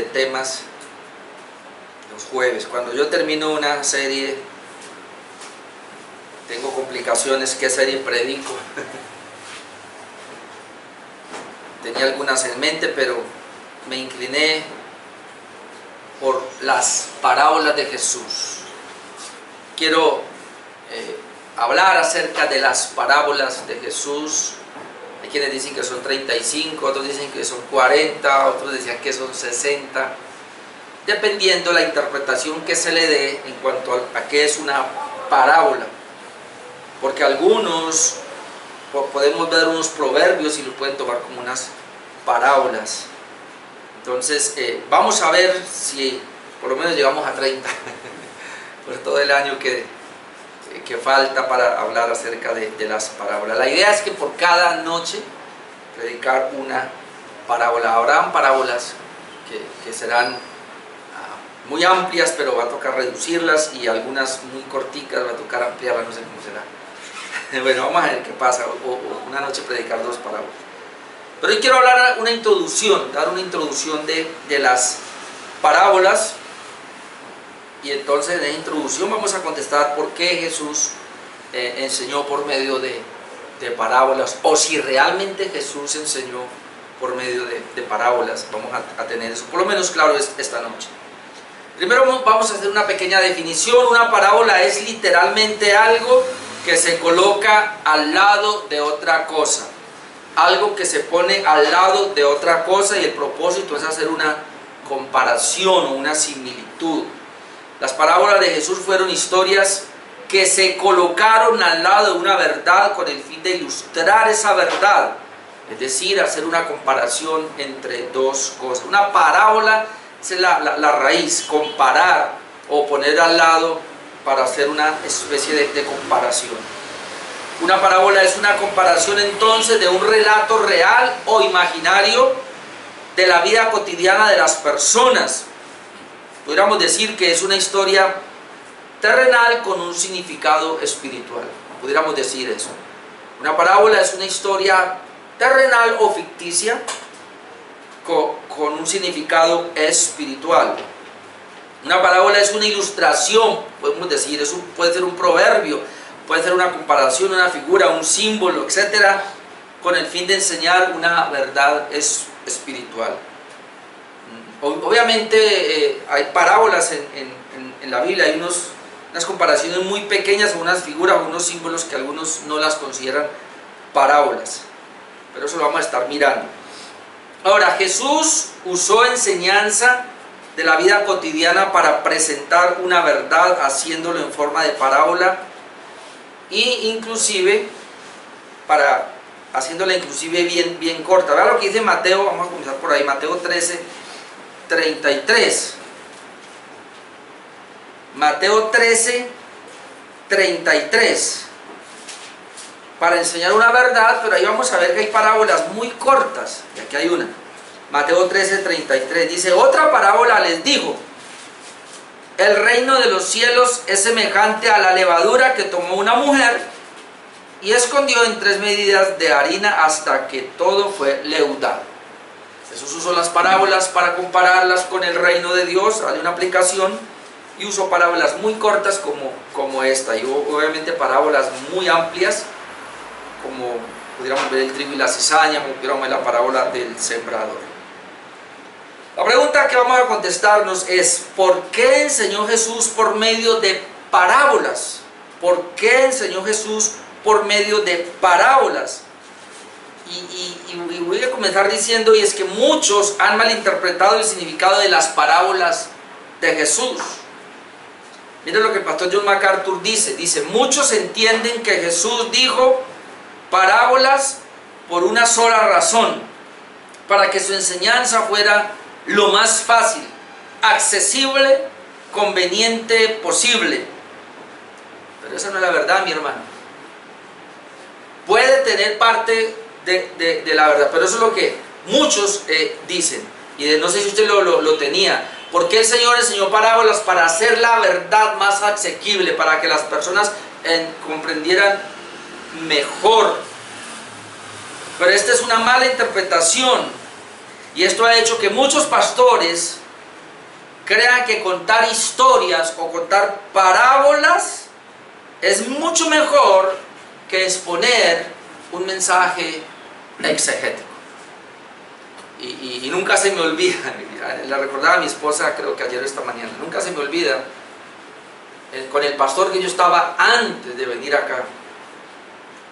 temas los jueves. Cuando yo termino una serie, tengo complicaciones, ¿qué serie predico? Tenía algunas en mente, pero me incliné por las parábolas de Jesús. Quiero hablar acerca de las parábolas de Jesús. Hay quienes dicen que son 35, otros dicen que son 40, otros decían que son 60, dependiendo la interpretación que se le dé en cuanto a qué es una parábola. Porque algunos podemos ver unos proverbios y lo pueden tomar como unas parábolas. Entonces vamos a ver si por lo menos llegamos a 30 por todo el año que falta para hablar acerca de las parábolas. La idea es que por cada noche predicar una parábola. Habrán parábolas que serán muy amplias, pero va a tocar reducirlas, y algunas muy corticas va a tocar ampliarlas, no sé cómo será. Bueno, vamos a ver qué pasa, o una noche predicar 2 parábolas. Pero hoy quiero hablar dar una introducción de las parábolas, y entonces en esa introducción vamos a contestar por qué Jesús enseñó por medio de parábolas, o si realmente Jesús enseñó por medio de parábolas. Vamos a tener eso por lo menos claro esta noche. Primero vamos a hacer una pequeña definición. Una parábola es literalmente algo que se coloca al lado de otra cosa, algo que se pone al lado de otra cosa, y el propósito es hacer una comparación o una similitud. Las parábolas de Jesús fueron historias que se colocaron al lado de una verdad con el fin de ilustrar esa verdad, es decir, hacer una comparación entre dos cosas. Una parábola es la raíz, comparar o poner al lado para hacer una especie de comparación. Una parábola es una comparación entonces de un relato real o imaginario de la vida cotidiana de las personas. Podríamos decir que es una historia terrenal con un significado espiritual. Pudiéramos decir eso. Una parábola es una historia terrenal o ficticia con un significado espiritual. Una parábola es una ilustración, podemos decir, eso puede ser un proverbio, puede ser una comparación, una figura, un símbolo, etcétera, con el fin de enseñar una verdad espiritual. Obviamente hay parábolas en la Biblia, hay unas comparaciones muy pequeñas, unas figuras, unos símbolos que algunos no las consideran parábolas, pero eso lo vamos a estar mirando. Ahora, Jesús usó enseñanza de la vida cotidiana para presentar una verdad, haciéndolo en forma de parábola, e inclusive haciéndola inclusive bien corta. Vean lo que dice Mateo, vamos a comenzar por ahí, Mateo 13:33. Mateo 13:33. Para enseñar una verdad, pero ahí vamos a ver que hay parábolas muy cortas, y aquí hay una. Mateo 13:33 dice: otra parábola les dijo: el reino de los cielos es semejante a la levadura que tomó una mujer y escondió en 3 medidas de harina hasta que todo fue leudado. Jesús usó las parábolas para compararlas con el reino de Dios, darle una aplicación, y usó parábolas muy cortas como esta, y obviamente parábolas muy amplias, como pudiéramos ver el trigo y la cizaña, como pudiéramos ver la parábola del sembrador. La pregunta que vamos a contestarnos es: ¿por qué enseñó Jesús por medio de parábolas? ¿Por qué enseñó Jesús por medio de parábolas? Y voy a comenzar diciendo, y es que muchos han malinterpretado el significado de las parábolas de Jesús. Miren lo que el pastor John MacArthur dice: muchos entienden que Jesús dijo parábolas por una sola razón, para que su enseñanza fuera lo más fácil, accesible, conveniente posible. Pero esa no es la verdad, mi hermano. Puede tener parte de la verdad, pero eso es lo que muchos dicen, y no sé si usted lo tenía. ¿Por qué el Señor enseñó parábolas? Para hacer la verdad más asequible, para que las personas comprendieran mejor. Pero esta es una mala interpretación, y esto ha hecho que muchos pastores crean que contar historias o contar parábolas es mucho mejor que exponer un mensaje exegético. Y nunca se me olvida, la recordaba a mi esposa creo que ayer o esta mañana, nunca se me olvida con el pastor que yo estaba antes de venir acá,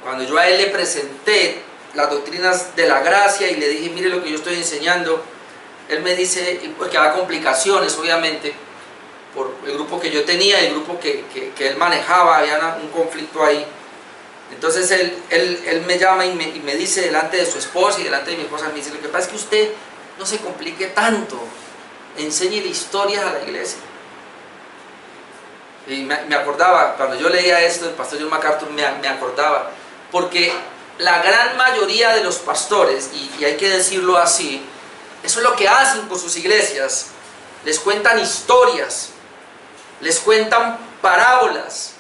cuando yo a él le presenté las doctrinas de la gracia y le dije, mire lo que yo estoy enseñando, él me dice, porque había complicaciones obviamente, por el grupo que yo tenía, el grupo que él manejaba, había un conflicto ahí. Entonces él me llama y me dice delante de su esposa y delante de mi esposa, me dice, lo que pasa es que usted no se complique tanto, enséñele historias a la iglesia. Y me acordaba, cuando yo leía esto del pastor John MacArthur, me acordaba, porque la gran mayoría de los pastores, y hay que decirlo así, eso es lo que hacen con sus iglesias, les cuentan historias, les cuentan parábolas,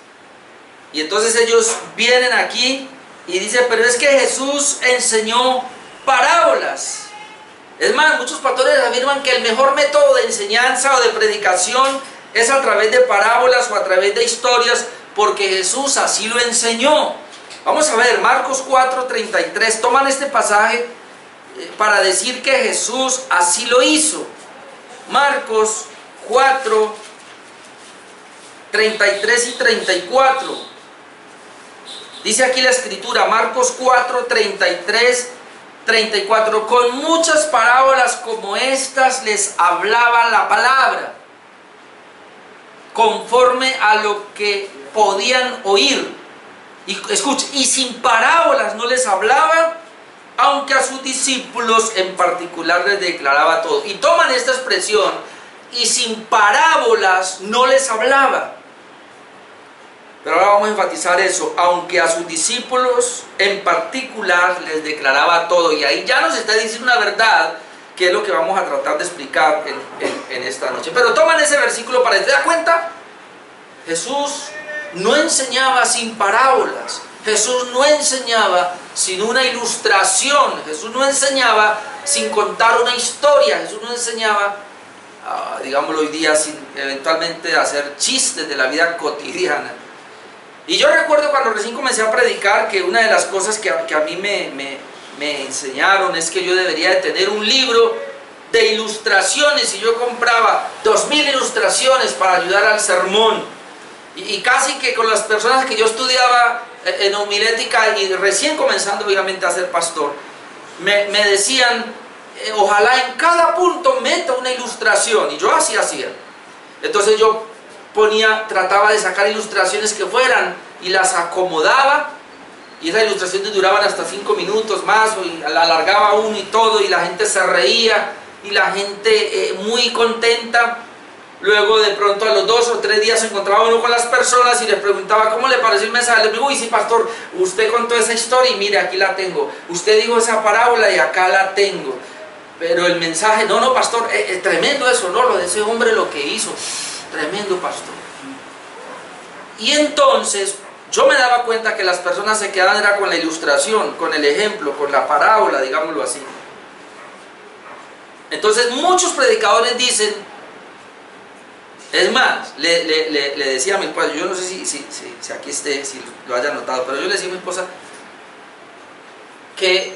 y entonces ellos vienen aquí y dicen, pero es que Jesús enseñó parábolas. Es más, muchos pastores afirman que el mejor método de enseñanza o de predicación es a través de parábolas o a través de historias, porque Jesús así lo enseñó. Vamos a ver, Marcos 4:33, toman este pasaje para decir que Jesús así lo hizo. Marcos 4:33 y 34. Dice aquí la escritura, Marcos 4:33, 34. Con muchas parábolas como estas les hablaba la palabra, conforme a lo que podían oír. Y escuche, y sin parábolas no les hablaba, aunque a sus discípulos en particular les declaraba todo. Y toman esta expresión, y sin parábolas no les hablaba. Pero ahora vamos a enfatizar eso, aunque a sus discípulos en particular les declaraba todo. Y ahí ya nos está diciendo una verdad, que es lo que vamos a tratar de explicar en esta noche. Pero toman ese versículo para que se den cuenta. Jesús no enseñaba sin parábolas. Jesús no enseñaba sin una ilustración. Jesús no enseñaba sin contar una historia. Jesús no enseñaba, digámoslo hoy día, sin eventualmente hacer chistes de la vida cotidiana. Y yo recuerdo cuando recién comencé a predicar que una de las cosas que a mí me enseñaron es que yo debería de tener un libro de ilustraciones, y yo compraba 2000 ilustraciones para ayudar al sermón. Y casi que con las personas que yo estudiaba en homilética y recién comenzando obviamente a ser pastor, me decían, ojalá en cada punto meta una ilustración, y yo así hacía. Entonces yo trataba de sacar ilustraciones que fueran y las acomodaba, y esas ilustraciones duraban hasta 5 minutos más, y la alargaba uno y todo, y la gente se reía, y la gente muy contenta. Luego de pronto a los 2 o 3 días se encontraba uno con las personas y les preguntaba cómo le pareció el mensaje. Les digo, uy sí pastor, usted contó esa historia y mire aquí la tengo, usted dijo esa parábola y acá la tengo, pero el mensaje, no pastor, tremendo eso, no, lo de ese hombre lo que hizo, tremendo pastor. Y entonces yo me daba cuenta que las personas se quedaban era con la ilustración, con el ejemplo, con la parábola, digámoslo así. Entonces muchos predicadores dicen, es más, le decía a mi esposa, yo no sé si aquí esté, si lo haya notado, pero yo le decía a mi esposa que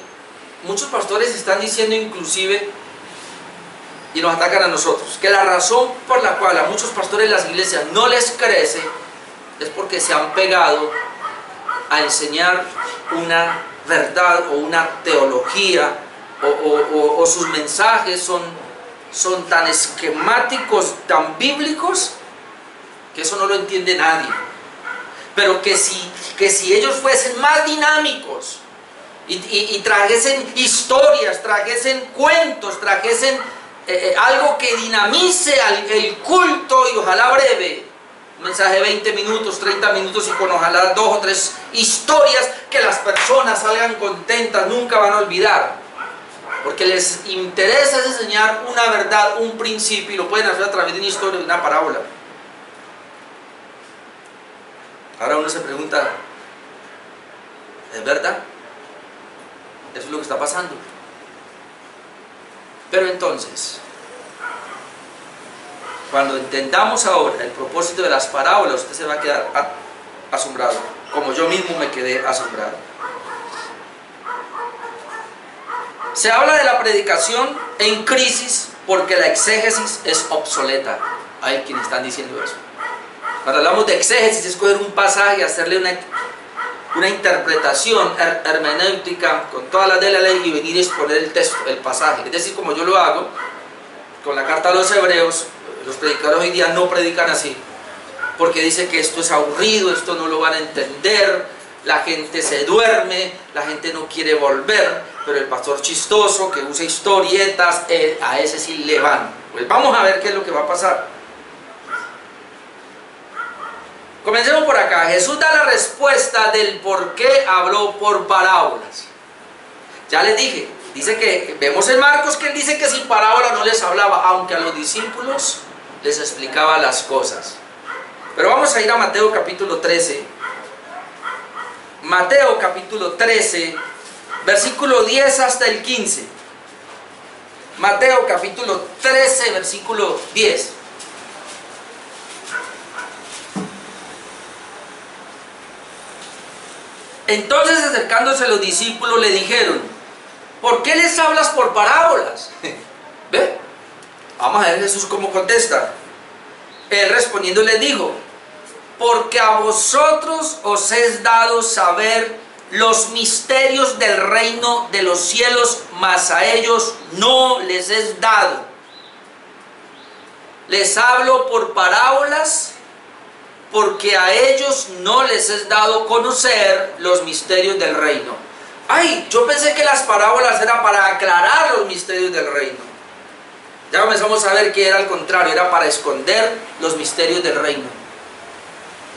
muchos pastores están diciendo inclusive, y nos atacan a nosotros, que la razón por la cual a muchos pastores las iglesias no les crece es porque se han pegado a enseñar una verdad o una teología, o sus mensajes son tan esquemáticos, tan bíblicos, que eso no lo entiende nadie. Pero que si ellos fuesen más dinámicos y trajesen historias, trajesen cuentos, trajesen algo que dinamice el culto, y ojalá breve, un mensaje de 20 minutos, 30 minutos, y con ojalá 2 o 3 historias que las personas salgan contentas, nunca van a olvidar. Porque les interesa enseñar una verdad, un principio, y lo pueden hacer a través de una historia, de una parábola. Ahora uno se pregunta, ¿es verdad? Eso es lo que está pasando. Pero entonces, Cuando entendamos ahora el propósito de las parábolas, usted se va a quedar asombrado, como yo mismo me quedé asombrado. Se habla de la predicación en crisis porque la exégesis es obsoleta. Hay quienes están diciendo eso. Cuando hablamos de exégesis, es coger un pasaje y hacerle una interpretación hermenéutica con todas las de la ley y venir a exponer el texto, el pasaje. Es decir, como yo lo hago con la carta a los hebreos. Los predicadores hoy día no predican así, porque dice que esto es aburrido, esto no lo van a entender, la gente se duerme, la gente no quiere volver, pero el pastor chistoso que usa historietas, a ese sí le van. Pues vamos a ver qué es lo que va a pasar. Comencemos por acá. Jesús da la respuesta del por qué habló por parábolas. Ya les dije, dice que, vemos en Marcos que él dice que sin parábolas no les hablaba, aunque a los discípulos les explicaba las cosas. Pero vamos a ir a Mateo capítulo 13. Mateo capítulo 13, versículo 10 hasta el 15. Mateo capítulo 13, versículo 10. Entonces, acercándose los discípulos, le dijeron: ¿por qué les hablas por parábolas? ¿Ve? Vamos a ver Jesús cómo contesta. Él respondiendo les dijo: porque a vosotros os es dado saber los misterios del reino de los cielos, mas a ellos no les es dado. Les hablo por parábolas, porque a ellos no les es dado conocer los misterios del reino. Ay, yo pensé que las parábolas eran para aclarar los misterios del reino. Ya comenzamos a ver que era al contrario, era para esconder los misterios del reino.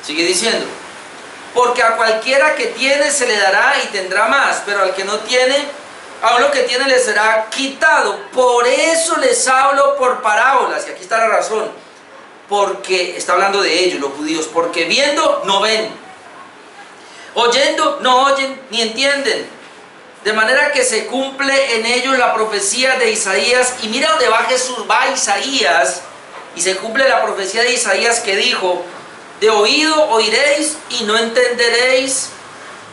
Sigue diciendo: porque a cualquiera que tiene se le dará y tendrá más, pero al que no tiene, aún lo que tiene le será quitado. Por eso les hablo por parábolas. Y aquí está la razón. Porque está hablando de ellos, los judíos. Porque viendo no ven, oyendo no oyen ni entienden. De manera que se cumple en ellos la profecía de Isaías. Y mira dónde va Jesús, va Isaías, y se cumple la profecía de Isaías que dijo: de oído oiréis y no entenderéis,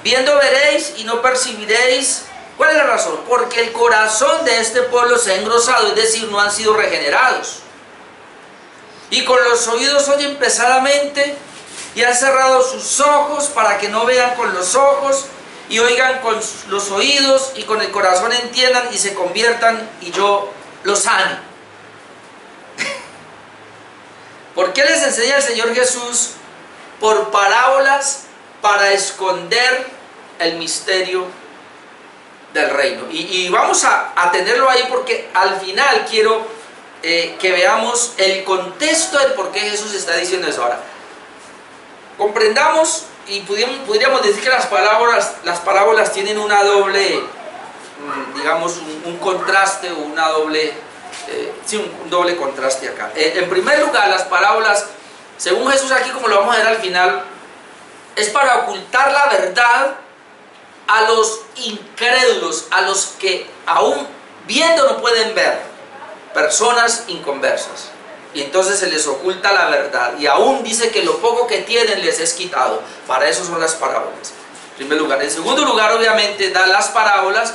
viendo veréis y no percibiréis. ¿Cuál es la razón? Porque el corazón de este pueblo se ha engrosado, es decir, no han sido regenerados. Y con los oídos oyen pesadamente, y han cerrado sus ojos para que no vean con los ojos, y oigan con los oídos, y con el corazón entiendan y se conviertan, y yo los sane. ¿Por qué les enseña el Señor Jesús? Por parábolas, para esconder el misterio del reino. Y vamos a tenerlo ahí, porque al final quiero que veamos el contexto del por qué Jesús está diciendo eso. Ahora, comprendamos, y podríamos decir que las parábolas tienen una doble, digamos, un contraste, o una doble, un doble contraste acá. En primer lugar, las parábolas, según Jesús aquí, como lo vamos a ver al final, es para ocultar la verdad a los incrédulos, a los que aún viendo no pueden ver, personas inconversas. Y entonces se les oculta la verdad, y aún dice que lo poco que tienen les es quitado. Para eso son las parábolas, en primer lugar. En segundo lugar, obviamente, da las parábolas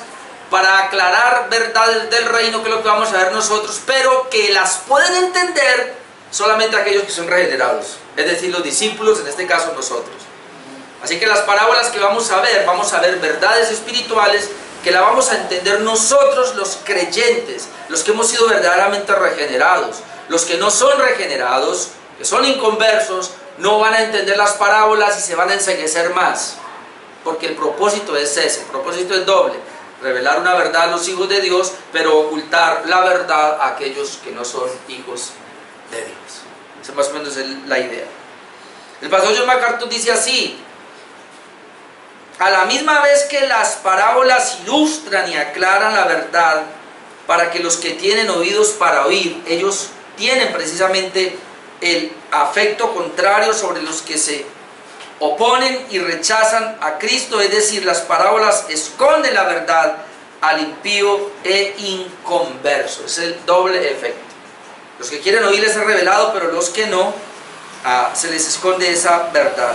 para aclarar verdades del reino, que es lo que vamos a ver nosotros, pero que las pueden entender solamente aquellos que son regenerados, es decir, los discípulos, en este caso nosotros. Así que las parábolas que vamos a ver verdades espirituales que la vamos a entender nosotros, los creyentes, los que hemos sido verdaderamente regenerados. Los que no son regenerados, que son inconversos, no van a entender las parábolas y se van a enceguecer más, porque el propósito es ese, el propósito es doble: revelar una verdad a los hijos de Dios, pero ocultar la verdad a aquellos que no son hijos de Dios. Esa más o menos es la idea. El pastor John MacArthur dice así: a la misma vez que las parábolas ilustran y aclaran la verdad, para que los que tienen oídos para oír, ellos tienen precisamente el afecto contrario sobre los que se oponen y rechazan a Cristo, es decir, las parábolas esconden la verdad al impío e inconverso. Es el doble efecto. Los que quieren oír les es revelado, pero los que no, se les esconde esa verdad.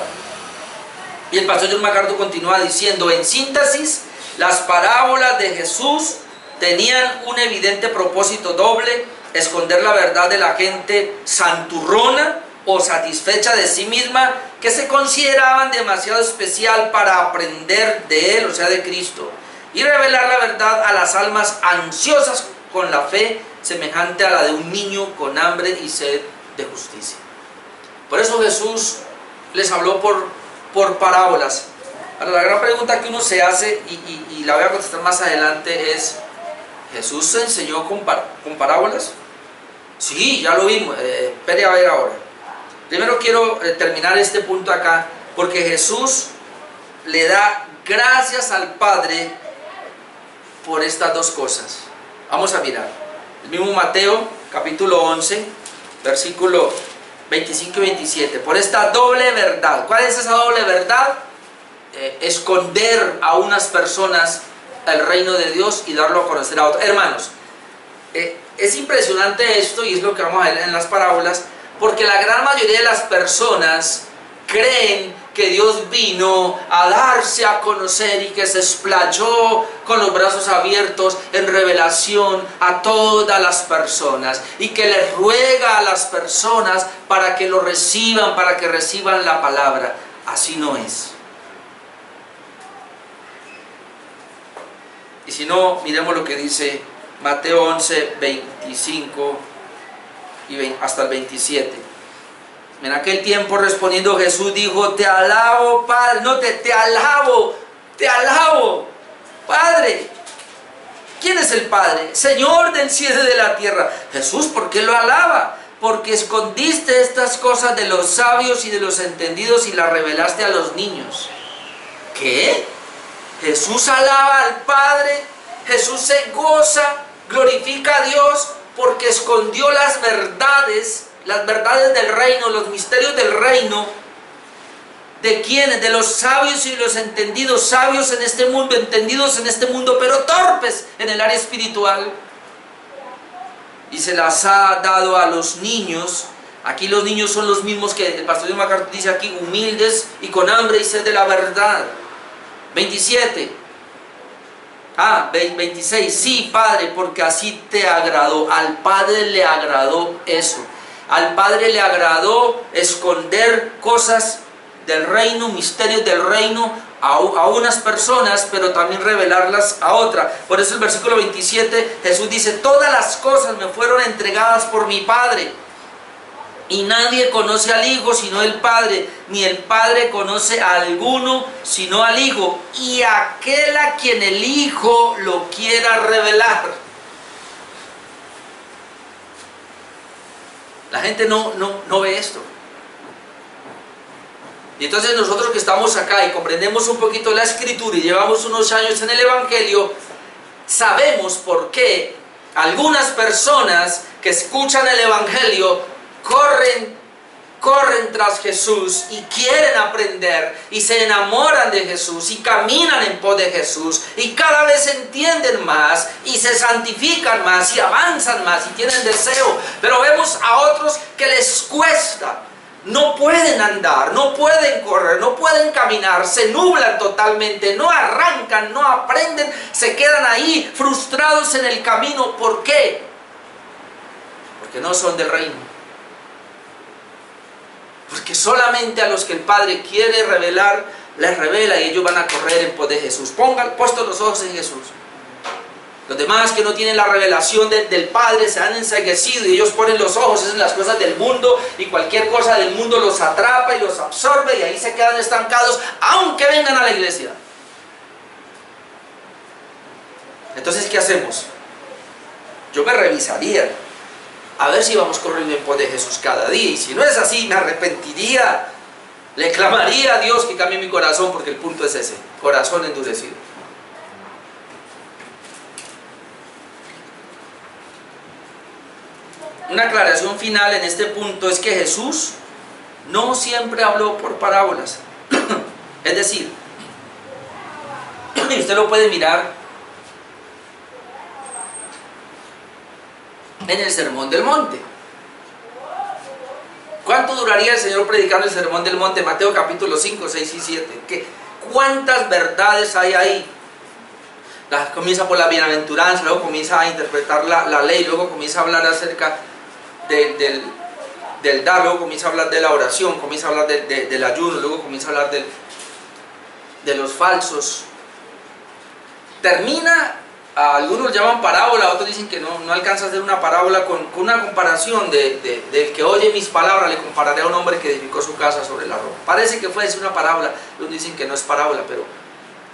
Y el pastor John MacArthur continúa diciendo, en síntesis, las parábolas de Jesús tenían un evidente propósito doble: esconder la verdad de la gente santurrona o satisfecha de sí misma, que se consideraban demasiado especial para aprender de Él, o sea, de Cristo, y revelar la verdad a las almas ansiosas con la fe semejante a la de un niño con hambre y sed de justicia. Por eso Jesús les habló por parábolas. Ahora, la gran pregunta que uno se hace, y la voy a contestar más adelante, es: ¿Jesús se enseñó con parábolas? Sí, ya lo vimos. Espere a ver ahora. Primero quiero terminar este punto acá, porque Jesús le da gracias al Padre por estas dos cosas. Vamos a mirar. El mismo Mateo, capítulo 11, versículo 25 y 27. Por esta doble verdad. ¿Cuál es esa doble verdad? Esconder a unas personas el reino de Dios y darlo a conocer a otros. Hermanos, es impresionante esto, y es lo que vamos a ver en las parábolas, porque la gran mayoría de las personas creen que Dios vino a darse a conocer y que se explayó con los brazos abiertos en revelación a todas las personas, y que les ruega a las personas para que lo reciban, para que reciban la palabra. Así no es. Y si no, miremos lo que dice Mateo 11, 25 y hasta el 27. En aquel tiempo, respondiendo Jesús, dijo: te alabo, Padre. No, te alabo, Padre. ¿Quién es el Padre? Señor del cielo y de la tierra. Jesús, ¿por qué lo alaba? Porque escondiste estas cosas de los sabios y de los entendidos y las revelaste a los niños. ¿Qué? Jesús alaba al Padre. Jesús se goza, glorifica a Dios porque escondió las verdades del reino, los misterios del reino. ¿De quiénes? De los sabios y los entendidos. Sabios en este mundo, entendidos en este mundo, pero torpes en el área espiritual. Y se las ha dado a los niños. Aquí los niños son los mismos que el pastor John MacArthur dice aquí: humildes y con hambre y sed de la verdad. 27. 26. Sí, Padre, porque así te agradó. Al Padre le agradó eso. Al Padre le agradó esconder cosas del reino, misterios del reino a unas personas, pero también revelarlas a otras. Por eso el versículo 27, Jesús dice: todas las cosas me fueron entregadas por mi Padre. Y nadie conoce al Hijo sino el Padre, ni el Padre conoce a alguno sino al Hijo, y aquel a quien el Hijo lo quiera revelar. La gente no ve esto. Y entonces nosotros que estamos acá y comprendemos un poquito la Escritura y llevamos unos años en el Evangelio, sabemos por qué algunas personas que escuchan el Evangelio corren tras Jesús y quieren aprender y se enamoran de Jesús y caminan en pos de Jesús y cada vez entienden más y se santifican más y avanzan más y tienen deseo. Pero vemos a otros que les cuesta, no pueden andar, no pueden correr, no pueden caminar, se nublan totalmente, no arrancan, no aprenden, se quedan ahí frustrados en el camino. ¿Por qué? Porque no son del reino. Porque solamente a los que el Padre quiere revelar, les revela, y ellos van a correr en pos de Jesús. Pongan puestos los ojos en Jesús. Los demás que no tienen la revelación del Padre se han enceguecido y ellos ponen los ojos en las cosas del mundo, y cualquier cosa del mundo los atrapa y los absorbe, y ahí se quedan estancados aunque vengan a la iglesia. Entonces, ¿qué hacemos? Yo me revisaría a ver si vamos corriendo en pos de Jesús cada día, y si no es así, me arrepentiría, le clamaría a Dios que cambie mi corazón, porque el punto es ese: corazón endurecido. Una aclaración final en este punto es que Jesús no siempre habló por parábolas. Es decir, y usted lo puede mirar en el Sermón del Monte. ¿Cuánto duraría el Señor predicando el Sermón del Monte? Mateo capítulo 5, 6 y 7. ¿Cuántas verdades hay ahí? Comienza por la bienaventuranza, luego comienza a interpretar la ley, luego comienza a hablar acerca del dar, luego comienza a hablar de la oración, comienza a hablar del ayuno, luego comienza a hablar de los falsos. Termina, algunos llaman parábola, otros dicen que no alcanza a hacer una parábola, con una comparación del que oye mis palabras, le compararé a un hombre que edificó su casa sobre la roca. Parece que fue una parábola, otros dicen que no es parábola, pero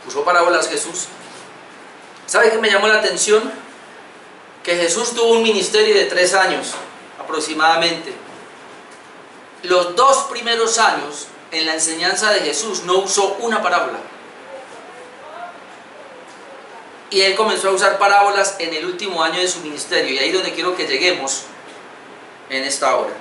usó parábolas Jesús. ¿Sabe qué me llamó la atención? Que Jesús tuvo un ministerio de 3 años aproximadamente. Los 2 primeros años en la enseñanza de Jesús no usó una parábola. Y él comenzó a usar parábolas en el último año de su ministerio. Y ahí es donde quiero que lleguemos en esta hora.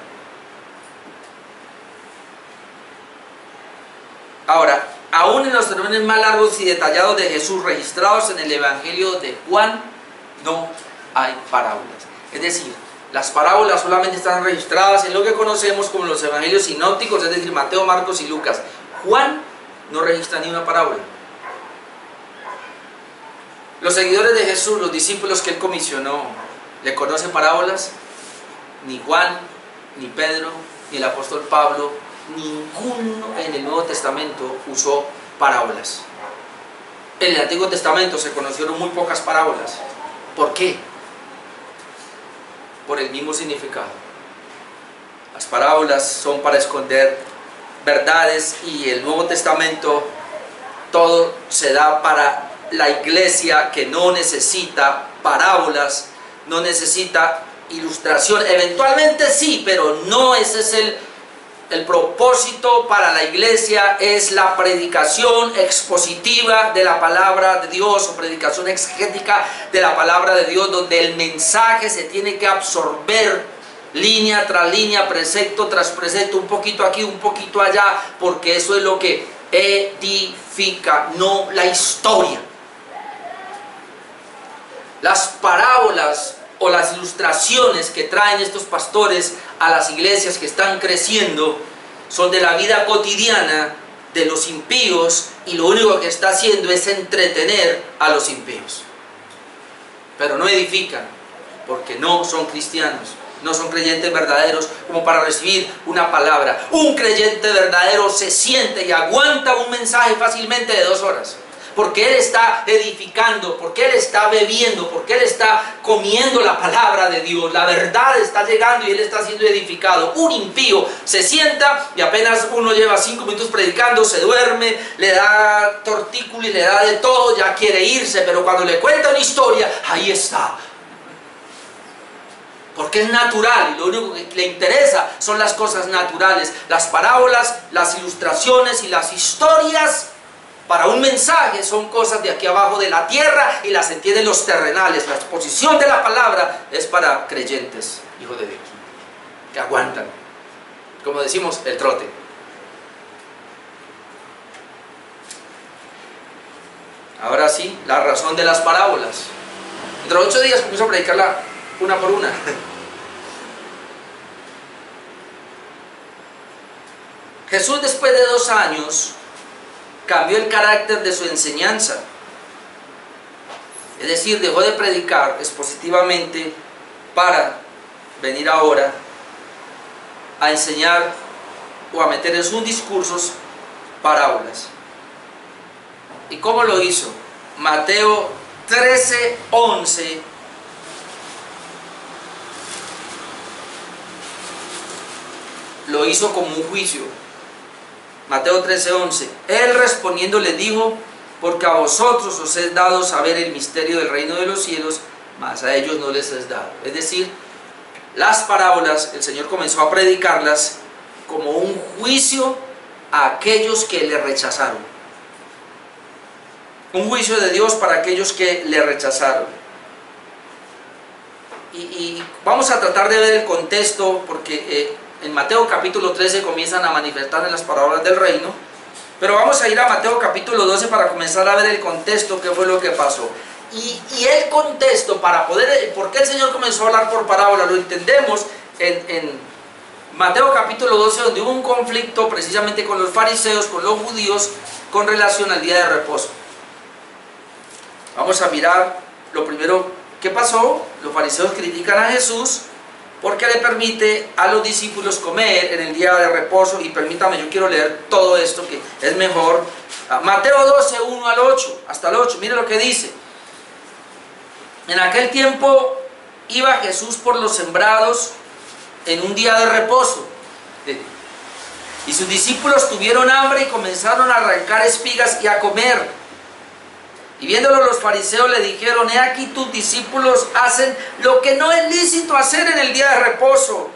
Ahora, aún en los sermones más largos y detallados de Jesús registrados en el Evangelio de Juan, no hay parábolas. Es decir, las parábolas solamente están registradas en lo que conocemos como los evangelios sinópticos, es decir, Mateo, Marcos y Lucas. Juan no registra ni una parábola. Los seguidores de Jesús, los discípulos que él comisionó, ¿le conocen parábolas? Ni Juan, ni Pedro, ni el apóstol Pablo, ninguno en el Nuevo Testamento usó parábolas. En el Antiguo Testamento se conocieron muy pocas parábolas. ¿Por qué? Por el mismo significado. Las parábolas son para esconder verdades, y el Nuevo Testamento todo se da para la iglesia que no necesita parábolas, no necesita ilustración. Eventualmente sí, pero no ese es el propósito para la iglesia. Es la predicación expositiva de la palabra de Dios, o predicación exegética de la palabra de Dios, donde el mensaje se tiene que absorber línea tras línea, precepto tras precepto, un poquito aquí, un poquito allá, porque eso es lo que edifica, no la historia. Las parábolas o las ilustraciones que traen estos pastores a las iglesias que están creciendo son de la vida cotidiana de los impíos, y lo único que está haciendo es entretener a los impíos. Pero no edifican, porque no son cristianos, no son creyentes verdaderos como para recibir una palabra. Un creyente verdadero se siente y aguanta un mensaje fácilmente de 2 horas. Porque él está edificando, porque él está bebiendo, porque él está comiendo la palabra de Dios. La verdad está llegando y él está siendo edificado. Un impío se sienta y apenas uno lleva 5 minutos predicando, se duerme, le da tortícolis y le da de todo, ya quiere irse. Pero cuando le cuenta una historia, ahí está. Porque es natural, y lo único que le interesa son las cosas naturales. Las parábolas, las ilustraciones y las historias para un mensaje son cosas de aquí abajo de la tierra, y las entienden los terrenales. La exposición de la palabra es para creyentes, hijos de Dios, que aguantan, como decimos, el trote. Ahora sí, la razón de las parábolas. Dentro de 8 días comienzo a predicarla una por una. Jesús, después de 2 años, cambió el carácter de su enseñanza. Es decir, dejó de predicar expositivamente para venir ahora a enseñar o a meter en sus discursos parábolas. ¿Y cómo lo hizo? Mateo 13:11 lo hizo como un juicio. Mateo 13:11. Él respondiendo le dijo: porque a vosotros os es dado saber el misterio del reino de los cielos, mas a ellos no les es dado. Es decir, las parábolas, el Señor comenzó a predicarlas como un juicio a aquellos que le rechazaron. Un juicio de Dios para aquellos que le rechazaron. Y vamos a tratar de ver el contexto, porque en Mateo capítulo 13 comienzan a manifestar en las parábolas del reino, pero vamos a ir a Mateo capítulo 12 para comenzar a ver el contexto, qué fue lo que pasó. Y el contexto, para poder, ¿por qué el Señor comenzó a hablar por parábola? Lo entendemos en Mateo capítulo 12, donde hubo un conflicto precisamente con los fariseos, con los judíos, con relación al día de reposo. Vamos a mirar lo primero que pasó. Los fariseos critican a Jesús porque le permite a los discípulos comer en el día de reposo. Y permítame, yo quiero leer todo esto que es mejor. Mateo 12, 1 al 8, hasta el 8, mire lo que dice. En aquel tiempo iba Jesús por los sembrados en un día de reposo. Y sus discípulos tuvieron hambre y comenzaron a arrancar espigas y a comer. Y viéndolo los fariseos le dijeron: he aquí tus discípulos hacen lo que no es lícito hacer en el día de reposo.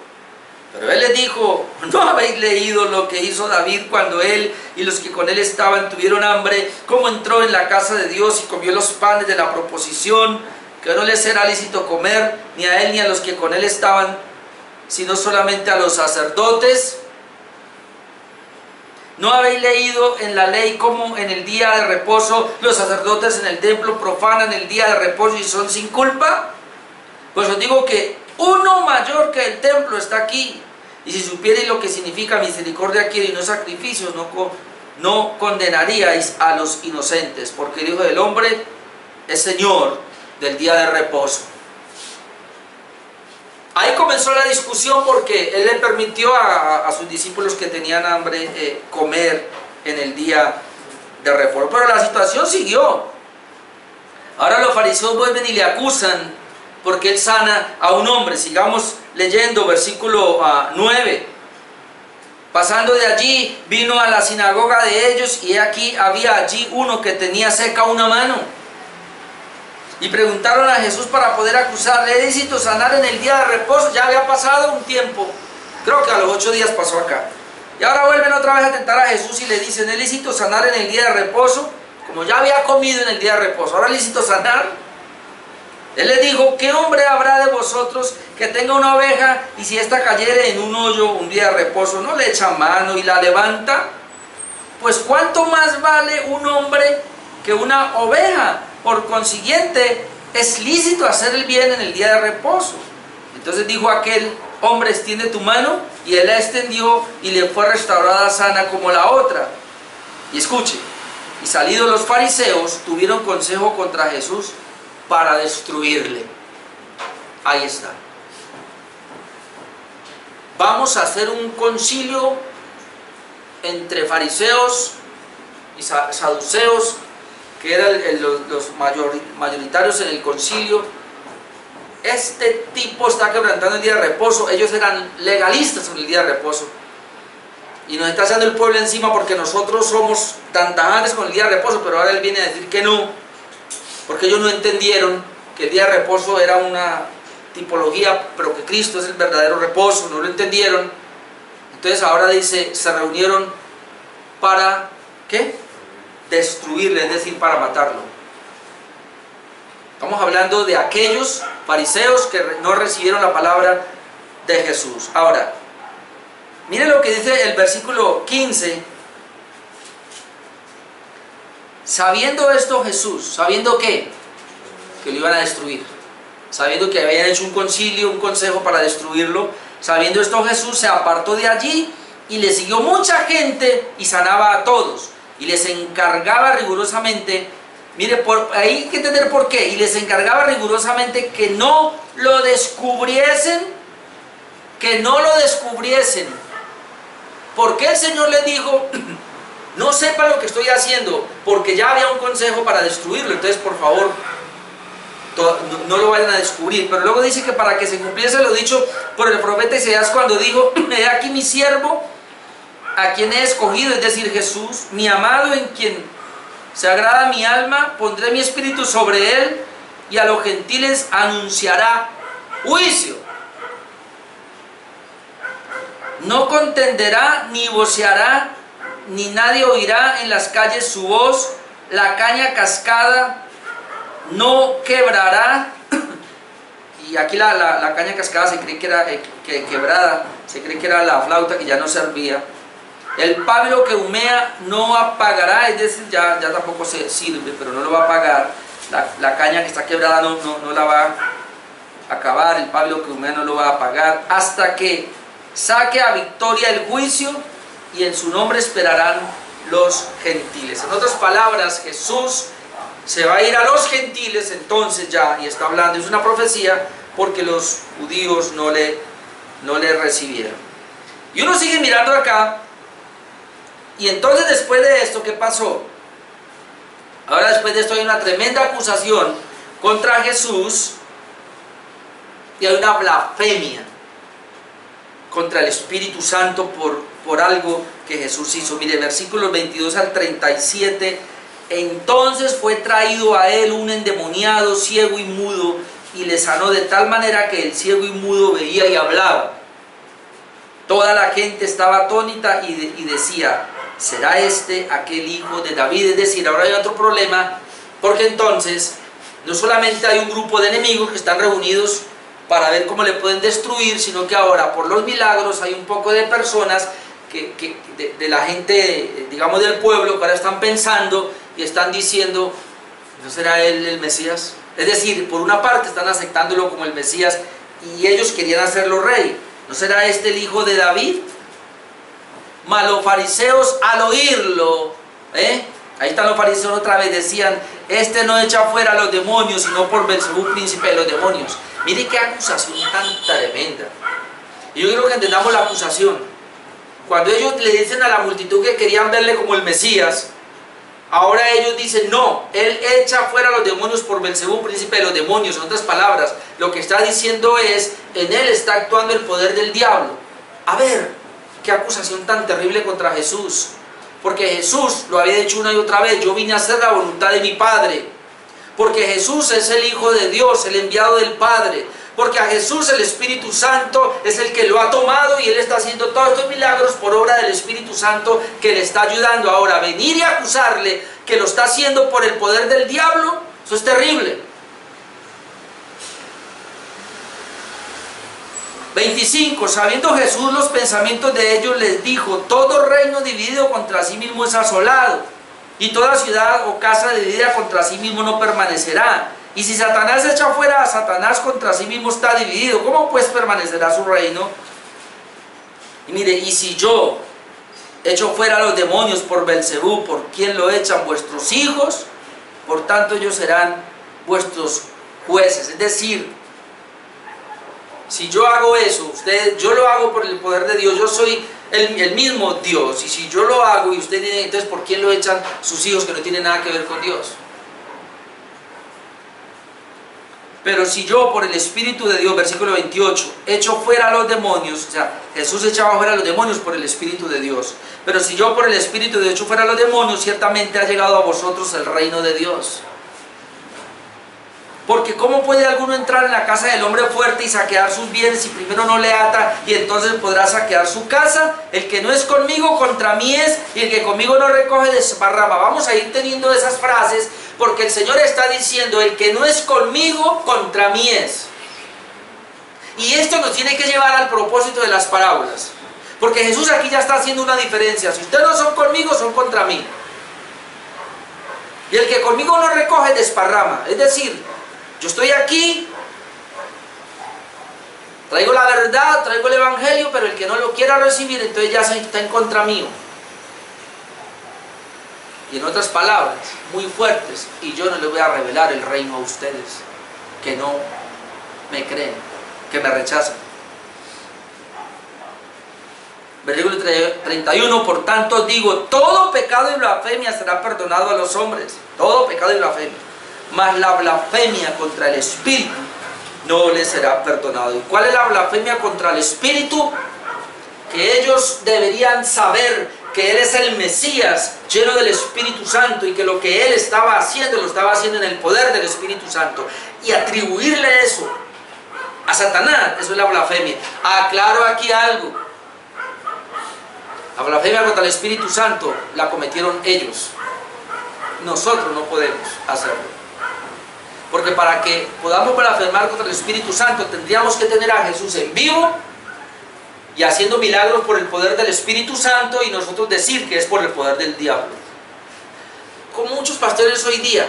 Pero él les dijo: ¿no habéis leído lo que hizo David cuando él y los que con él estaban tuvieron hambre? Cómo entró en la casa de Dios y comió los panes de la proposición, que no les era lícito comer, ni a él ni a los que con él estaban, sino solamente a los sacerdotes. ¿No habéis leído en la ley cómo en el día de reposo los sacerdotes en el templo profanan el día de reposo y son sin culpa? Pues os digo que uno mayor que el templo está aquí. Y si supierais lo que significa misericordia quiere y no sacrificios, no condenaríais a los inocentes, porque el Hijo del Hombre es Señor del día de reposo. Ahí comenzó la discusión porque él le permitió a sus discípulos que tenían hambre comer en el día de reposo. Pero la situación siguió. Ahora los fariseos vuelven y le acusan porque él sana a un hombre. Sigamos leyendo, versículo 9. Pasando de allí, vino a la sinagoga de ellos, y aquí había allí uno que tenía seca una mano. Y preguntaron a Jesús para poder acusarle: ¿es lícito sanar en el día de reposo? Ya había pasado un tiempo, creo que a los 8 días pasó acá. Y ahora vuelven otra vez a tentar a Jesús y le dicen: ¿es lícito sanar en el día de reposo? Como ya había comido en el día de reposo, ¿ahora es lícito sanar? Él les dijo: ¿qué hombre habrá de vosotros que tenga una oveja y si ésta cayere en un hoyo un día de reposo, no le echa mano y la levanta? Pues ¿cuánto más vale un hombre que una oveja? Por consiguiente, es lícito hacer el bien en el día de reposo. Entonces dijo aquel: hombre, extiende tu mano. Y él la extendió y le fue restaurada sana como la otra. Y escuche, y salidos los fariseos tuvieron consejo contra Jesús para destruirle. Ahí está. Vamos a hacer un concilio entre fariseos y saduceos, que eran los mayoritarios en el concilio. Este tipo está quebrantando el día de reposo. Ellos eran legalistas en el día de reposo y nos está echando el pueblo encima porque nosotros somos tan tajantes con el día de reposo, pero ahora él viene a decir que no, porque ellos no entendieron que el día de reposo era una tipología, pero que Cristo es el verdadero reposo. No lo entendieron. Entonces ahora dice: se reunieron para ¿qué? Destruirle, es decir, para matarlo. Estamos hablando de aquellos fariseos que no recibieron la palabra de Jesús. Ahora, mire lo que dice el versículo 15. Sabiendo esto Jesús, ¿sabiendo qué? Que lo iban a destruir. Sabiendo que habían hecho un concilio, un consejo para destruirlo. Sabiendo esto Jesús se apartó de allí y le siguió mucha gente y sanaba a todos. Y les encargaba rigurosamente, mire, ahí hay que entender por qué, y les encargaba rigurosamente que no lo descubriesen, ¿Por qué el Señor les dijo: no sepa lo que estoy haciendo? Porque ya había un consejo para destruirlo. Entonces, por favor, no lo vayan a descubrir. Pero luego dice que para que se cumpliese lo dicho por el profeta Isaías cuando dijo: he aquí mi siervo, a quien he escogido, es decir, Jesús, mi amado, en quien se agrada mi alma. Pondré mi espíritu sobre él y a los gentiles anunciará juicio. No contenderá ni voceará, ni nadie oirá en las calles su voz. La caña cascada no quebrará. Y aquí la caña cascada se cree que era quebrada, se cree que era la flauta que ya no servía. El pábilo que humea no apagará, es decir, ya tampoco se sirve, pero no lo va a apagar. La caña que está quebrada no la va a acabar, el pábilo que humea no lo va a apagar, hasta que saque a victoria el juicio y en su nombre esperarán los gentiles. En otras palabras, Jesús se va a ir a los gentiles entonces ya, y está hablando, es una profecía, porque los judíos no le recibieron. Y uno sigue mirando acá, y entonces después de esto, ¿qué pasó? Ahora después de esto hay una tremenda acusación contra Jesús, y hay una blasfemia contra el Espíritu Santo por algo que Jesús hizo. Mire, versículos 22 al 37, entonces fue traído a él un endemoniado, ciego y mudo, y le sanó de tal manera que el ciego y mudo veía y hablaba. Toda la gente estaba atónita y decía, ¿será este aquel hijo de David? Es decir, ahora hay otro problema, porque entonces no solamente hay un grupo de enemigos que están reunidos para ver cómo le pueden destruir, sino que ahora por los milagros hay un poco de personas de la gente, digamos del pueblo, que ahora están pensando y están diciendo, ¿no será él el Mesías? Es decir, por una parte están aceptándolo como el Mesías y ellos querían hacerlo rey. ¿No será este el hijo de David? Mas los fariseos al oírlo, ahí están los fariseos otra vez, decían, este no echa fuera a los demonios, sino por Belzebú, príncipe de los demonios. Mire qué acusación tan tremenda. Y yo quiero que entendamos la acusación. Cuando ellos le dicen a la multitud que querían verle como el Mesías, ahora ellos dicen, no, él echa fuera a los demonios por Belzebú, príncipe de los demonios. En otras palabras, lo que está diciendo es, en él está actuando el poder del diablo. A ver, qué acusación tan terrible contra Jesús. Porque Jesús lo había dicho una y otra vez, yo vine a hacer la voluntad de mi Padre. Porque Jesús es el Hijo de Dios, el enviado del Padre. Porque a Jesús el Espíritu Santo es el que lo ha tomado y Él está haciendo todos estos milagros por obra del Espíritu Santo que le está ayudando. Ahora, venir y acusarle que lo está haciendo por el poder del diablo, eso es terrible. 25. Sabiendo Jesús los pensamientos de ellos, les dijo, todo reino dividido contra sí mismo es asolado. Y toda ciudad o casa dividida contra sí mismo no permanecerá. Y si Satanás echa fuera a Satanás, contra sí mismo está dividido. ¿Cómo pues permanecerá su reino? Y mire, y si yo echo fuera a los demonios por Belzebú, ¿por quién lo echan? Vuestros hijos. Por tanto ellos serán vuestros jueces. Es decir, si yo hago eso, yo lo hago por el poder de Dios, yo soy el mismo Dios, y si yo lo hago y usted dice, entonces ¿por quién lo echan sus hijos que no tienen nada que ver con Dios? Pero si yo por el Espíritu de Dios, versículo 28, echo fuera a los demonios, o sea, Jesús echaba fuera a los demonios por el Espíritu de Dios, pero si yo por el Espíritu de Dios echo fuera a los demonios, ciertamente ha llegado a vosotros el reino de Dios. Porque ¿cómo puede alguno entrar en la casa del hombre fuerte y saquear sus bienes si primero no le ata y entonces podrá saquear su casa? El que no es conmigo contra mí es, y el que conmigo no recoge desparrama. Vamos a ir teniendo esas frases porque el Señor está diciendo, el que no es conmigo contra mí es. Y esto nos tiene que llevar al propósito de las parábolas. Porque Jesús aquí ya está haciendo una diferencia. Si ustedes no son conmigo, son contra mí. Y el que conmigo no recoge desparrama. Es decir, yo estoy aquí, traigo la verdad, traigo el evangelio, pero el que no lo quiera recibir, entonces ya está en contra mío. Y en otras palabras, muy fuertes, y yo no les voy a revelar el reino a ustedes, que no me creen, que me rechazan. Versículo 31, por tanto digo, todo pecado y blasfemia será perdonado a los hombres, todo pecado y blasfemia. Mas la blasfemia contra el Espíritu no les será perdonado. ¿Y cuál es la blasfemia contra el Espíritu? Que ellos deberían saber que Él es el Mesías lleno del Espíritu Santo y que lo que Él estaba haciendo, lo estaba haciendo en el poder del Espíritu Santo. Y atribuirle eso a Satanás, eso es la blasfemia. Aclaro aquí algo. La blasfemia contra el Espíritu Santo la cometieron ellos. Nosotros no podemos hacerlo. Porque para que podamos blasfemar contra el Espíritu Santo tendríamos que tener a Jesús en vivo y haciendo milagros por el poder del Espíritu Santo y nosotros decir que es por el poder del diablo. Como muchos pastores hoy día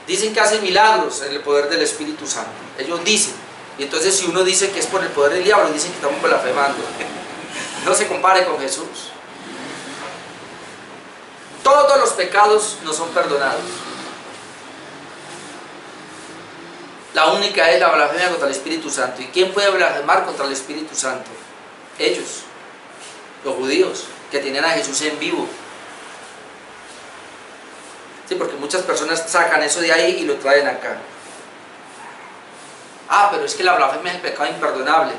dicen que hacen milagros en el poder del Espíritu Santo. Ellos dicen, Y entonces si uno dice que es por el poder del diablo, dicen que estamos blasfemando. No se compare con Jesús. Todos los pecados no son perdonados. La única es la blasfemia contra el Espíritu Santo. ¿Y quién puede blasfemar contra el Espíritu Santo? Ellos, los judíos, que tenían a Jesús en vivo. Sí, porque muchas personas sacan eso de ahí y lo traen acá. Ah, pero es que la blasfemia es el pecado imperdonable.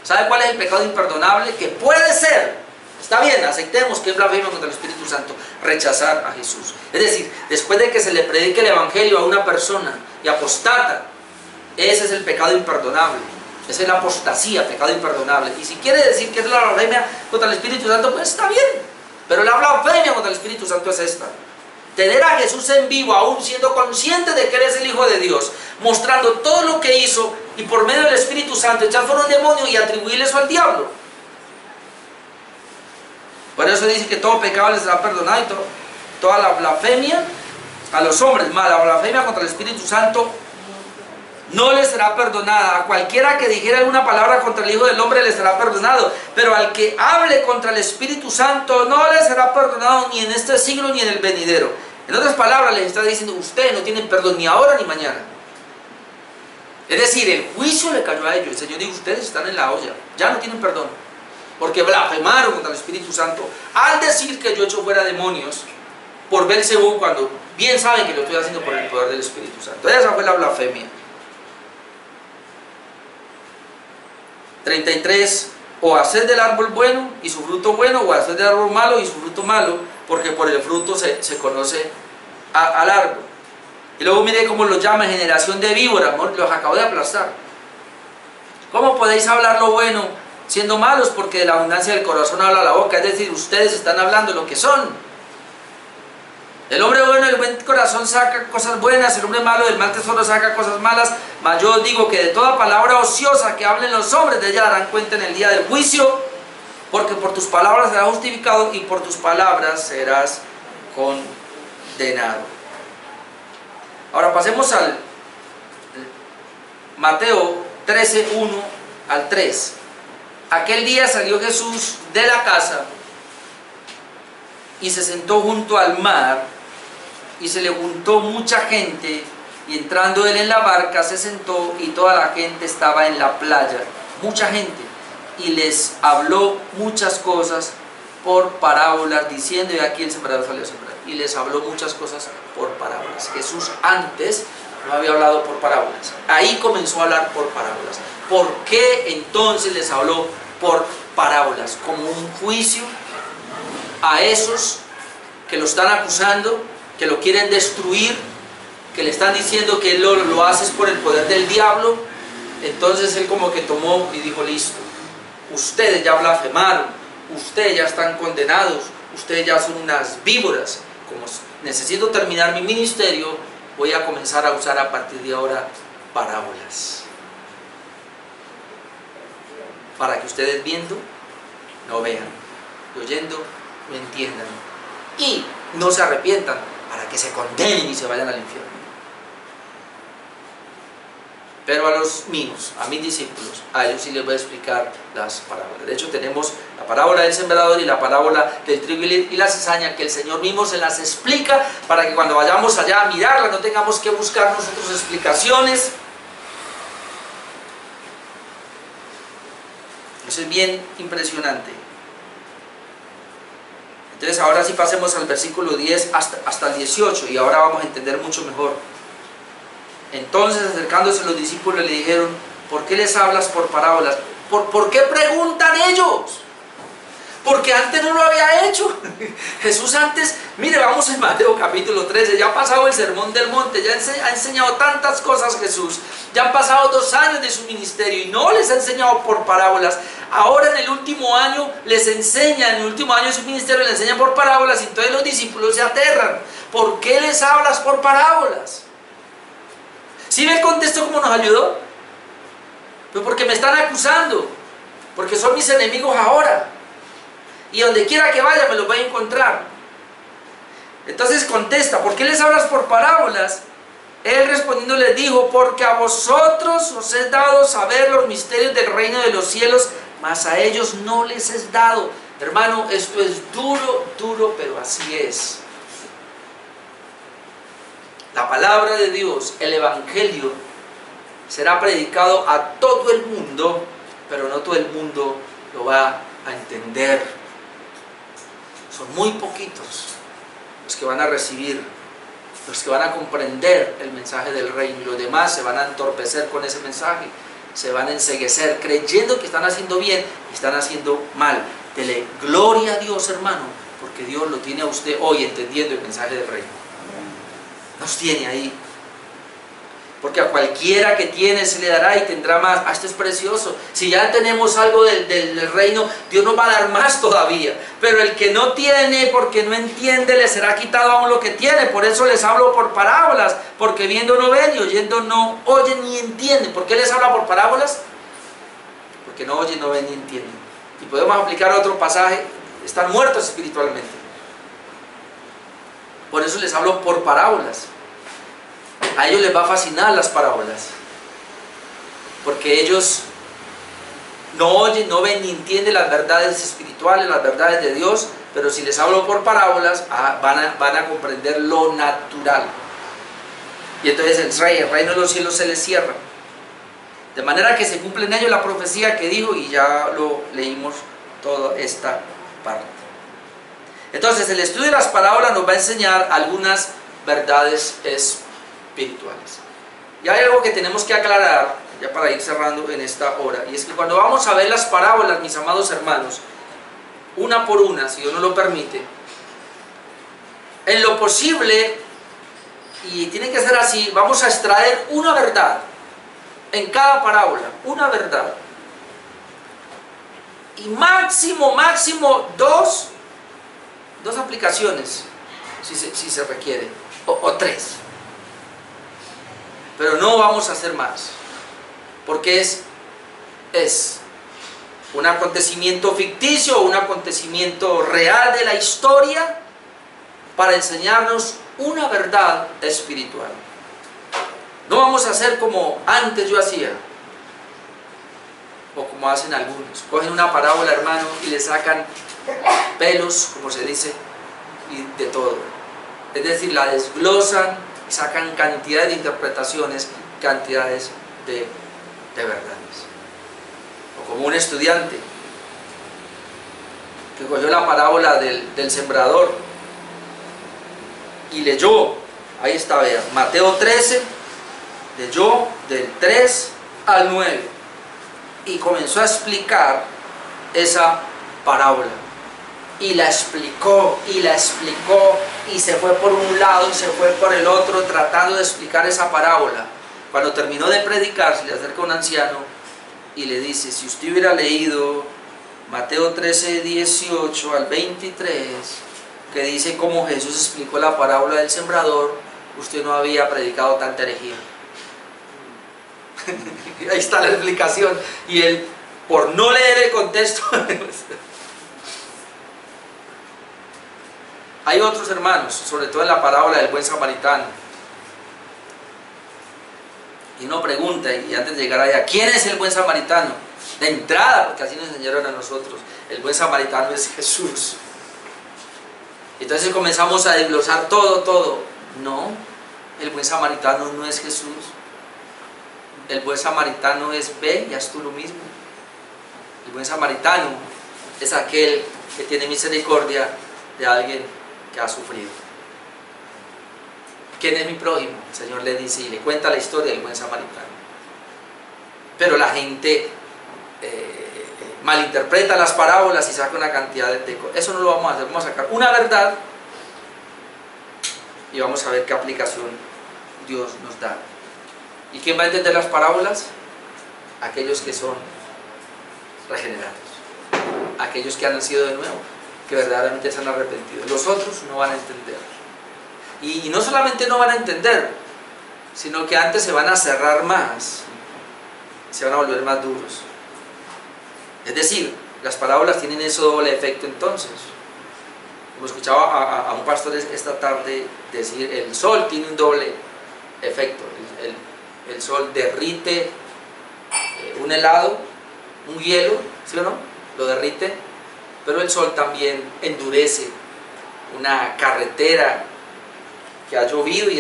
¿Sabe cuál es el pecado imperdonable? Que puede ser, está bien, aceptemos que es blasfemia contra el Espíritu Santo, rechazar a Jesús. Es decir, después de que se le predique el Evangelio a una persona y apostata, ese es el pecado imperdonable. Esa es la apostasía, pecado imperdonable. Y si quiere decir que es la blasfemia contra el Espíritu Santo, pues está bien. Pero la blasfemia contra el Espíritu Santo es esta: tener a Jesús en vivo, aún siendo consciente de que Él es el Hijo de Dios, mostrando todo lo que hizo, y por medio del Espíritu Santo echar fuera un demonio y atribuirle eso al diablo. Por eso dice que todo pecado les será perdonado, y toda la blasfemia a los hombres, más la blasfemia contra el Espíritu Santo no les será perdonada. A cualquiera que dijera alguna palabra contra el Hijo del Hombre le será perdonado, pero al que hable contra el Espíritu Santo no le será perdonado ni en este siglo ni en el venidero. En otras palabras, les está diciendo: ustedes no tienen perdón ni ahora ni mañana. Es decir, el juicio le cayó a ellos. El Señor dijo: ustedes están en la olla, ya no tienen perdón, porque blasfemaron contra el Espíritu Santo al decir que yo echo fuera demonios por Belzebú, cuando bien saben que lo estoy haciendo por el poder del Espíritu Santo. Esa fue la blasfemia. 33. O haced del árbol bueno y su fruto bueno, o haced del árbol malo y su fruto malo, porque por el fruto se conoce al árbol. Y luego mire cómo los llama: generación de víboras, los acabo de aplastar. ¿Cómo podéis hablar lo bueno siendo malos? Porque de la abundancia del corazón habla la boca. Es decir, ustedes están hablando lo que son. El hombre bueno del buen corazón saca cosas buenas, el hombre malo del mal tesoro saca cosas malas. Mas yo os digo que de toda palabra ociosa que hablen los hombres, de ella darán cuenta en el día del juicio, porque por tus palabras serás justificado y por tus palabras serás condenado. Ahora pasemos al Mateo 13, 1 al 3. Aquel día salió Jesús de la casa y se sentó junto al mar, y se le juntó mucha gente, y entrando él en la barca se sentó, y toda la gente estaba en la playa, mucha gente, y les habló muchas cosas por parábolas, diciendo: y aquí el sembrador salió a sembrar. Y les habló muchas cosas por parábolas. Jesús antes no había hablado por parábolas, ahí comenzó a hablar por parábolas. ¿Por qué entonces les habló por parábolas? Como un juicio a esos que lo están acusando, que lo quieren destruir, que le están diciendo que él lo haces por el poder del diablo. Entonces él como que tomó y dijo: listo, ustedes ya blasfemaron, ustedes ya están condenados, ustedes ya son unas víboras. Como necesito terminar mi ministerio, voy a comenzar a usar a partir de ahora parábolas, para que ustedes viendo no vean, y oyendo no entiendan, y no se arrepientan, para que se condenen y se vayan al infierno. Pero a los míos, a mis discípulos, a ellos sí les voy a explicar las parábolas. De hecho, tenemos la parábola del sembrador y la parábola del trigo y la cizaña, que el Señor mismo se las explica, para que cuando vayamos allá a mirarlas no tengamos que buscar nosotros explicaciones. Eso es bien impresionante. Entonces ahora sí pasemos al versículo 10 hasta el 18, y ahora vamos a entender mucho mejor. Entonces, acercándose los discípulos, le dijeron: ¿por qué les hablas por parábolas? ¿Por qué preguntan ellos? Porque antes no lo había hecho. Jesús antes, mire, vamos en Mateo capítulo 13, ya ha pasado el sermón del monte, ya ha enseñado tantas cosas Jesús, ya han pasado 2 años de su ministerio y no les ha enseñado por parábolas. Ahora en el último año les enseña, en el último año de su ministerio les enseña por parábolas, y entonces los discípulos se aterran. ¿Por qué les hablas por parábolas? ¿Sí ve el contexto cómo nos ayudó? Pues porque me están acusando, porque son mis enemigos ahora, y donde quiera que vaya me los voy a encontrar. Entonces contesta: ¿por qué les hablas por parábolas? Él respondiendo les dijo: porque a vosotros os es dado saber los misterios del reino de los cielos, mas a ellos no les es dado. Hermano, esto es duro, duro, pero así es. La palabra de Dios, el evangelio, será predicado a todo el mundo, pero no todo el mundo lo va a entender. Son muy poquitos los que van a recibir, los que van a comprender el mensaje del reino, y los demás se van a entorpecer con ese mensaje, se van a enceguecer creyendo que están haciendo bien y están haciendo mal. Dele gloria a Dios, hermano, porque Dios lo tiene a usted hoy entendiendo el mensaje del reino. Nos tiene ahí. Porque a cualquiera que tiene se le dará y tendrá más. Ah, esto es precioso. Si ya tenemos algo del reino, Dios nos va a dar más todavía. Pero el que no tiene, porque no entiende, le será quitado aún lo que tiene. Por eso les hablo por parábolas. Porque viendo no ven y oyendo no oyen ni entienden. ¿Por qué les habla por parábolas? Porque no oyen, no ven ni entienden. Y podemos aplicar otro pasaje: están muertos espiritualmente. Por eso les hablo por parábolas. A ellos les va a fascinar las parábolas, porque ellos no oyen, no ven ni entienden las verdades espirituales, las verdades de Dios. Pero si les hablo por parábolas, van a comprender lo natural. Y entonces el reino de los cielos se les cierra, de manera que se cumple en ellos la profecía que dijo, y ya lo leímos toda esta parte. Entonces el estudio de las parábolas nos va a enseñar algunas verdades espirituales. Y hay algo que tenemos que aclarar, ya para ir cerrando en esta hora, y es que cuando vamos a ver las parábolas, mis amados hermanos, una por una, si Dios nos lo permite, en lo posible, y tiene que ser así, vamos a extraer una verdad en cada parábola, una verdad, y máximo dos aplicaciones, si se requiere, o tres. Pero no vamos a hacer más, porque es un acontecimiento ficticio o un acontecimiento real de la historia para enseñarnos una verdad espiritual. No vamos a hacer como antes yo hacía, o como hacen algunos. Cogen una parábola, hermano, y le sacan pelos, como se dice, y de todo. Es decir, la desglosan y sacan cantidades de interpretaciones, cantidades de verdades. O como un estudiante que cogió la parábola del sembrador y leyó, ahí está, vea, Mateo 13, leyó del 3 al 9 y comenzó a explicar esa parábola. Y la explicó, y la explicó, y se fue por un lado y se fue por el otro tratando de explicar esa parábola. Cuando terminó de predicar, se le acerca un anciano y le dice: si usted hubiera leído Mateo 13, 18 al 23, que dice cómo Jesús explicó la parábola del sembrador, usted no había predicado tanta herejía. Ahí está la explicación. Y él, por no leer el contexto, hay otros hermanos, sobre todo en la parábola del buen samaritano, y uno pregunta, y antes de llegar allá, ¿quién es el buen samaritano? De entrada, porque así nos enseñaron a nosotros, el buen samaritano es Jesús. Entonces comenzamos a desglosar todo. No, el buen samaritano no es Jesús. El buen samaritano es: ve y haz tú lo mismo. El buen samaritano es aquel que tiene misericordia de alguien que ha sufrido. ¿Quién es mi prójimo? El Señor le dice y le cuenta la historia del buen samaritano. Pero la gente malinterpreta las parábolas y saca una cantidad de cosas. Eso no lo vamos a hacer. Vamos a sacar una verdad y vamos a ver qué aplicación Dios nos da. ¿Y quién va a entender las parábolas? Aquellos que son regenerados, aquellos que han nacido de nuevo, que verdaderamente se han arrepentido. Los otros no van a entender. Y no solamente no van a entender, sino que antes se van a cerrar más, se van a volver más duros. Es decir, las parábolas tienen ese doble efecto entonces. Como escuchaba a un pastor esta tarde decir, el sol tiene un doble efecto. El sol derrite un helado, un hielo, ¿sí o no? Lo derrite, pero el sol también endurece una carretera que ha llovido y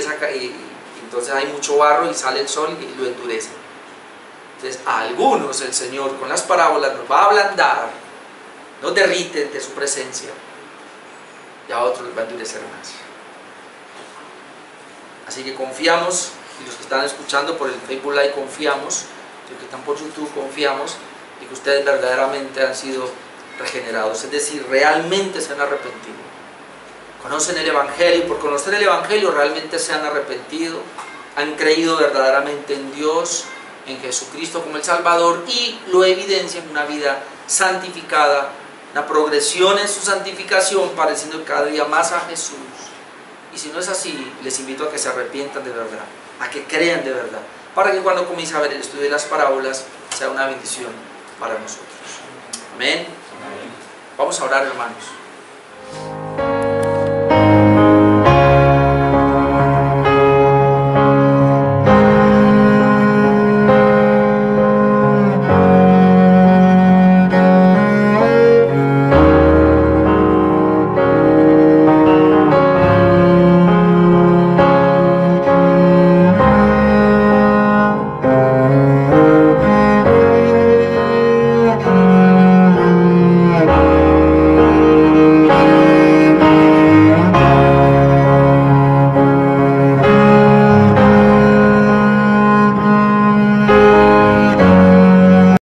entonces hay mucho barro y sale el sol y lo endurece. Entonces a algunos el Señor con las parábolas nos va a ablandar, nos derrite de su presencia, y a otros los va a endurecer más. Así que confiamos, y los que están escuchando por el Facebook Live confiamos, y los que están por YouTube confiamos, y que ustedes verdaderamente han sido regenerados, es decir, realmente se han arrepentido. Conocen el Evangelio, y por conocer el Evangelio realmente se han arrepentido, han creído verdaderamente en Dios, en Jesucristo como el Salvador, y lo evidencian en una vida santificada, una progresión en su santificación, pareciendo cada día más a Jesús. Y si no es así, les invito a que se arrepientan de verdad, a que crean de verdad, para que cuando comience a ver el estudio de las parábolas sea una bendición para nosotros. Amén. Vamos a orar, hermanos.